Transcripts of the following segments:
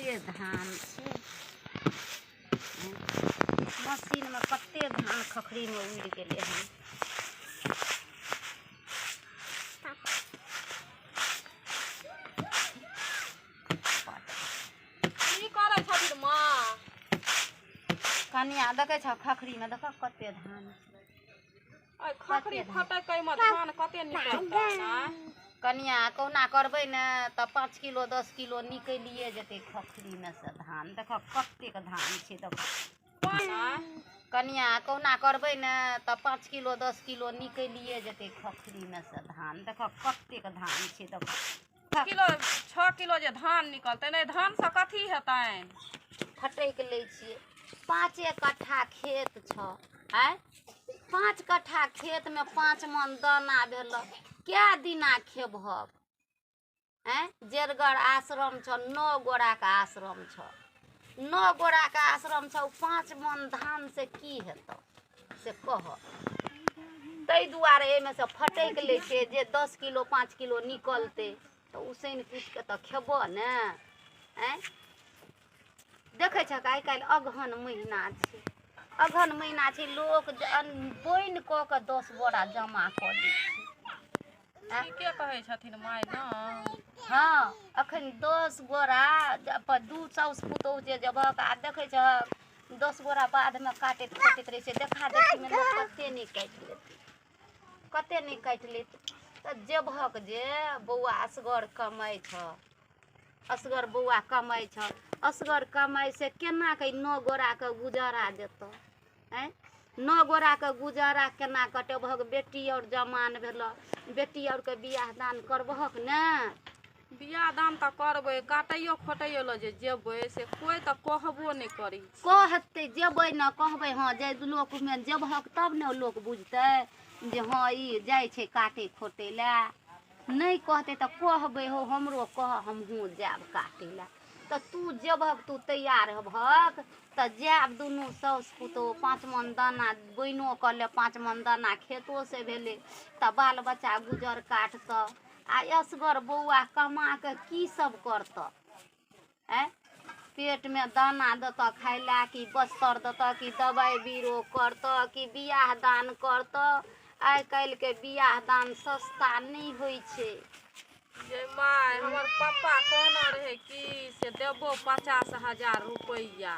कते धान छै मशीन में कते धान खखरी में उड़ गेले हन। की करे छथिन माँ? कनिया देखे छ खखरी में देख कते धान ओए खखरी फटे कई में धान कते निकलतै ना? कनिया कहुना करबै न त 5 किलो 10 किलो निकलिए जेतै खखरी में से धान। देख कतेक धान छै देख कनिया कहुना करबै न त 5 किलो 10 किलो निकलिए जेतै खखरी में से धान। देख कतेक धान छै देख किलो 6 किलो जे धान निकलतै नै धान से कथी हेतै? फटैक लै छियै 5 कट्ठा खेत छ आय 5 कट्ठा खेत में 5 मन दाना भेल क्या दिना खेबहक? जेरगर आश्रम छ 9 गोरा का आश्रम छ 9 गोरा का आश्रम छ 5 मन धान से की हेतौ से कह। तै दुआरे एमे से फटैक लै छै जे 10 किलो 5 किलो निकलतै तो उसैन कुट के त खेबो ने। देखे छ आइ काल्हि अगहन महीना छै अगहन महीना छै लोक बोइन क के 10 बोरा जमा क दै छै। ठीके कहै छथिन माय न। हाँ अखन 10 बोरा पर 2 साउस पुतौह जे जबक आ देखे छ 10 बोरा बाद में काटैत खोटैत रहे छै देखा देखी में लोक कते नहीं काटि लेत कते नहीं काटि लेत त जेबहक जे बौआ असगर कमाई छ असगर बौआ कमाई छ असगर कमाई से केना के 9 गोरा के गुजारा देतो 9 गोरा के गुजारा केना कटेबहक? बेटी और जवान भेल बेटी और के बियाह दान करबहक ने। बियाह दान त करबै काटैयो खोटैयो ल जे जेबै से कोई त कहबो नहीं करी कहते जेबै न कहबै हाँ जे लोक में जेबहक तब ने लोक बुझतै जे हाँ ई जाय छै काटे खोटे ला। नहीं कहते त कहबै हो हमरो कह हमहूँ जाब काटे ला त तू जेबहक तू तैयार हेबहक त जाब दुनू साउस पुतौह 5 मन दाना बोइनो क ले 5 मन दाना खेतो से भेले त बाल बच्चा गुजर काटत आ असगर बौआ कमा के की सब करत? पेट में दाना देत खाय ला कि बस्तर देत कि दवाई बीरो करत कि बियाह दान करत? आइ काल्हि के बियाह दान सस्ता नहीं होई छे। जे माय हमर पापा कहना रहे कि से देबो 50,000 रुपया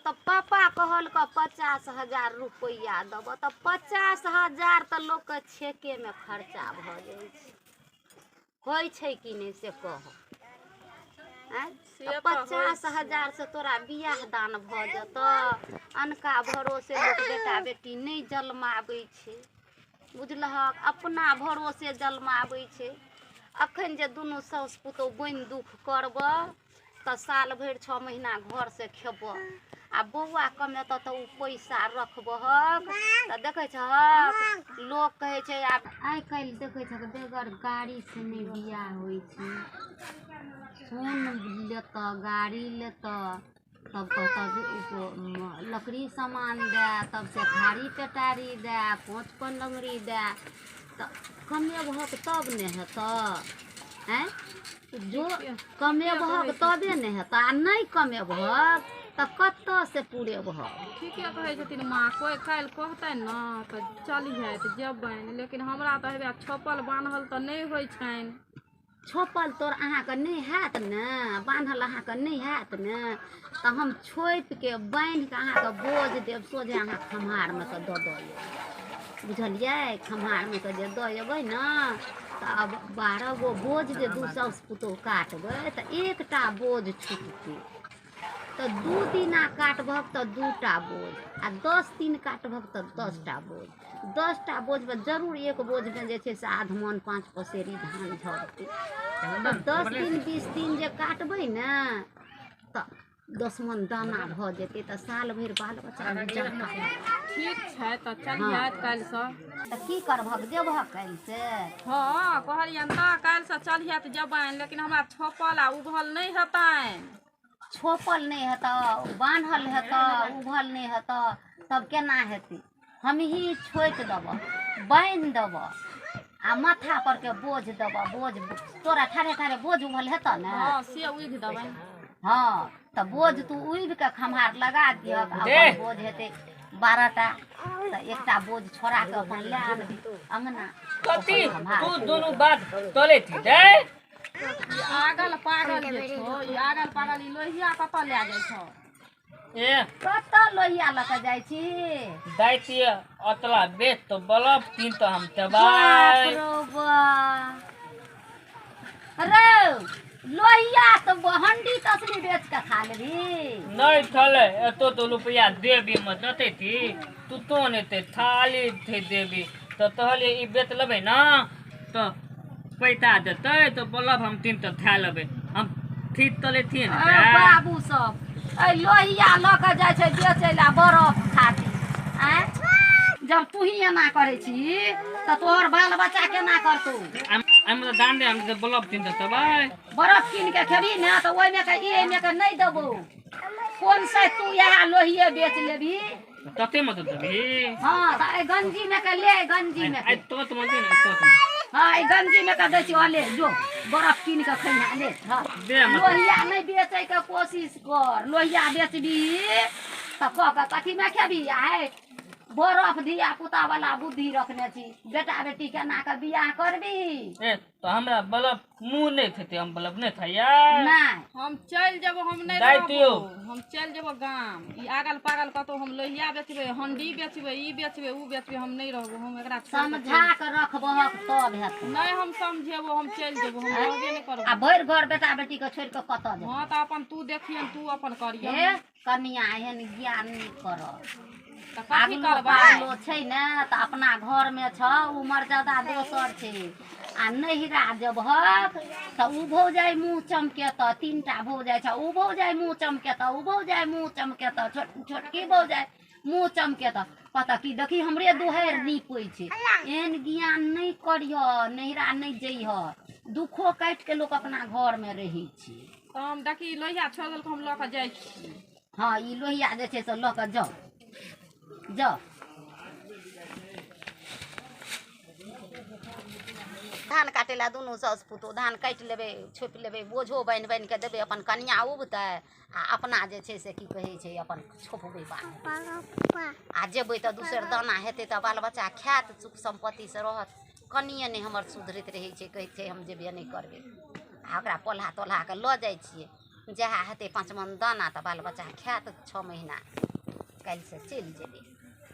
तो पापा कहल का 50,000 रुपया दब तो 50,000 तो लोग के छेके में खर्चा भ जाय छै होय छै कि नहीं से कह। 50,000 से तोरा बियाह दान भ जत अनका भरोसे लोग बेटा बेटी नहीं जन्माबै छै बुझलहक अपना भरोसे जन्माबै छै। अखन जे दुनू साउस पुतौह बोइन दुख करब त साल भर 6 महीना घर से खेब आ बौआ कमेत त उ पैसा रखबहक त देखे छहक लोग कहे छै आब आइ काल्हि देखे छ बेगर गाड़ी से नहीं बियाह होई छै। सोन लेत गाड़ी लेत तब लकड़ी सामान दे तब से थारी पेटारी दे 5 पलंगड़ी दे त कमेबहक तब ने हेत जो कमेबहक तबे ने हेत आ नहीं कमेबहक त कत से पुरेबहक? ठीके कहै छथिन माँ कोई काल्हि कहतै न त चलिहे त जेबनि लेकिन हमरा त हेबे छोपल बान्हल त नहीं होय छनि। छोपल तोर अहाँ के नहीं हैत ने बान्हल अहाँ के नहीं हैत ने त हम छोप के बांध के अहाँ के बोझ देब सोझे अहाँ खम्हार में के द देब बुझलियै? खम्हार में के जे द एबै न त अब 12 गो बोझ जे 2 साउस पुतौह काटबै त एकटा बोझ छूटतै त 2 दिना काटबहक त 2टा बोझ आ 10 दिन काटबहक त 10टा बोझ 10टा बोझ में जरूर एक बोझ में जे छै से आध मन 5 पसेरी धान झरतै। 10 दिन 20 दिन जे काटबै ने त 10 मन दाना भ जेतै त साल भर बाल बच्चा गुजर करतै। ठीक छै त चलिहे काल्हि से त की करबहक जेबहक काल्हि से? हाँ कहलियन त काल्हि से चलिहे त जेबनि लेकिन हमरा छोपल आ उभल नहीं हेतनि। छोपल नहीं हेत बान्हल हेत उभल नहीं हेत तब केना हेतै? हम ही छोप देब बांध देब आ माथा पर के बोझ देब बोझ तोरा ठाढ़े ठाढ़े बोझ उभल हेत ने? हाँ से उघ देबनि। हाँ तो बोझ तू उब के खम्हार लगा दिह दे। बोझ हेतै 12टा तो एकटा बोझ छोड़ा के अपन ले आनबी अंगना कथी अपन खम्हार तू दोनों बात तले थी दे ई आगल पागल जे छो ई आगल पागल ई लोहिया कतऽ लए जाइ छौ ए कतऽ लोहिया लऽ के जाइ छी दैती अतला बेच तो बलब तीन तो हम बाप तबाय रो बा। रे लोहिया तो हंडी तसली बेच के खा लेबी नहीं थले एतो तो रुपया देबी मत नते थी तू तो ने ते थाली थे देबी तो तहले ई बेच लेबे ना तो पैसा देते तो बलब हम तीन तो खा लेबे हम ठीक तले थी ए ना बाबू सब ए लोहिया लऽ के जाइ छै बेचै ला बरफ खाती आय जब तू ही एना करै छी तऽ तोहर बाल बच्चा केना करतौ हम तो दान दे हम तो बलब तीन तो तबाय बरफ कीन के खेबी ने तऽ ओहिमे के ई एहिमे के नहीं देबो कोन से तू यहाँ लोहिये बेच लेबी तते मत देबी हाँ तऽ ए गंजी में के ले गंजी में आई के तो मत ना तो हाँ ई गंजी में के दै छी ले जो बरफ कीन के खैहा ले हाँ दे मत लोहिया नहीं बेचे के कोशिश कर लोहिया बेचबी तऽ कह के कथी में खेबी आय बरफ धिया पुता वाला बुद्धि रखने छी बेटा बेटी केना के बियाह करबी ए तो हमरा बलब मुंह नहीं थे हम बलब नहीं थाया नहीं हम चल जेबो हम नहीं दैतियो। रहबो हम चल जेबो गाम ई आगल पागल कतौ हम लोहिया बेचबे हंडी बेचबे ई बेचबे ऊ बेचबे हम नहीं रहबो हम एकरा छोड़ के समझा के रखबहक तब हेत नहीं हम समझेबो हम चल जेबो हम रहबे नहीं करबो आ भरि घर बेटा बेटी के छोड़ के कतऽ जेबही हाँ तो अपन तू देखियन तू अपन करियन हे कनिया एहन ज्ञान नहीं करब तो कथी आगू करबै पागलो छै ने तऽ अपना घर में छ उ मर्यादा दोसर छै आ नहिरा जब हक तऽ उ भौ जाय मुँह चमके तऽ 3टा भौ जाय छ उ भौ जाय मुँह चमके तऽ उ भौ जाय मुँह चमके तऽ छोटकी भौ जाय मुँह चमके तऽ पता की देखी हमरे दोहर नीपै छै एहन ज्ञान नहीं करिह नहिरा नहीं जइह दुखो काटि के लोक अपना घर में रहै छै तो हम देखी लोहिया छोड़ देलको हम लऽ के जाइ छी हाँ ई लोहिया जे छै से लऽ के जाउ जाउ धान काटे ला दुनू साउस पुतोह धान काटि लेबै छोपि लेबै बोझो बान्हि बान्हि के देबै अपन कनिया उबतै आ अपना जे छै से की कहै छै अपन छोपबै बान्हि आ जेबै तऽ दोसर दाना हेतै तऽ बाल बच्चा खायत सुख सम्पत्ति से रहत कनिए नहि हमर सुधरैत रहै छै कहै छै हम जेबे नहि करबै आ ओकरा पोल्हा तोल्हा के लऽ जाइ छियै जएह हेतै 5 मन दाना तऽ बाल बच्चा खायत 6 महीना काल्हि से चलि जेबै